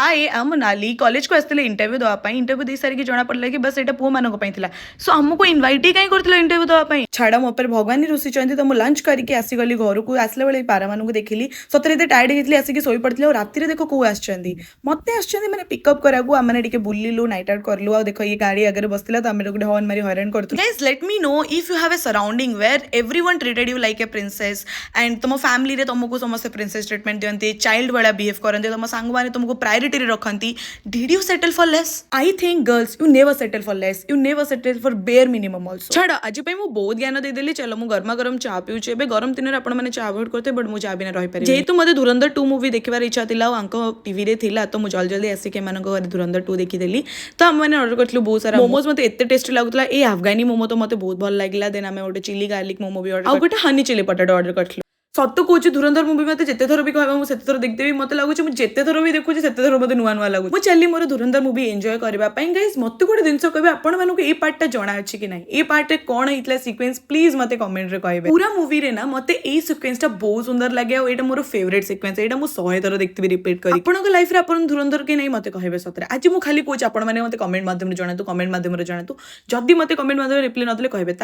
hi I am Monali college को आसते interview देवाई इंटरव्यू दे सारी जना पड़ा कि बस यहाँ पुओ मानक सो आमको इनवाइट ही कहीं कर इंटरव्यू देवाई छाड़ मो पर भगवान रुषि तो मुझे लंच करके आसीगली घर को आसला बेले पारा मान देखिली सतरे एत टायर्ड होती आसिक शोई पड़ी और राति देख कौ आस मत मैंने पिकअप कराकू आम बुलू नाइट आउट कलु आ देख ये गाड़ी आगे बसला तो आम गोटे हॉर्न मारी हैरान कर guys let me know if you have a surrounding where everyone treated you like a princess and तुम फैमिली रे तुमको समस्त प्रिंसेस ट्रीटमेंट दिखती चाइल्ड वाला बिहेव करते तुम सांग मैंने तुमको प्रायोरिटी रखती did you settle for less I think girls you never settle for less you never settle for bare minimum also छाड़ आज बहुत ज्ञान देदेली चलो मुझे गरमा गरम चा पीऊे ए गरम दिन में चा अवॉइड करते बट मुझे चा बिना रही पारे जेहेतु मत धुरंधर 2 मूवी देखार इच्छा थी टीवी रे थिला तो मुझे जल्दी जल्दी आसिक घर धुरंधर 2 देखीदेली तो आम मैंने अर्डर करूँ बहुत सारा मोमोज मत एत टेस्टी लगुला ये अफगानी मोमो तो मत बहुत भल लगे देन आम गोटे चिली गार्लिक मोमो भी ऑर्डर गोटे हनी चिली पटेटो ऑर्डर कर सत कौच धुरंधर मूवी मत जिते थर भी कह मुझे थर देखदेवी मत लगुच मुझे थर भी देखुची से थर मत नुआ नुआ लगुच मुझे चली मोर धुरंधर मूवी एंजॉय करने गाइस मत गोटे जिन कहे आपण मानक ये पार्टा जना अच्छी कि ना ये पार्ट कौन होता सिक्वेन्स प्लीज मत कमेंट रे कहे पूरा मूवी रे ना मत ये सिक्वेन्सटा बहुत सुंदर लगे और ये मोर फेवरेट सिक्वेन्स यहाँ मुझे 100 थर देखते रिपीट करी आपन लाइफ आप धुरंधर कि नहीं मत कहे सतरे आज मुझे खाली कौच आप मत कमेंट मध्यम जनातु कमेंट मध्यम जनातु जदि मत कमेंट मध्यम रिप्लाई नदेले कहे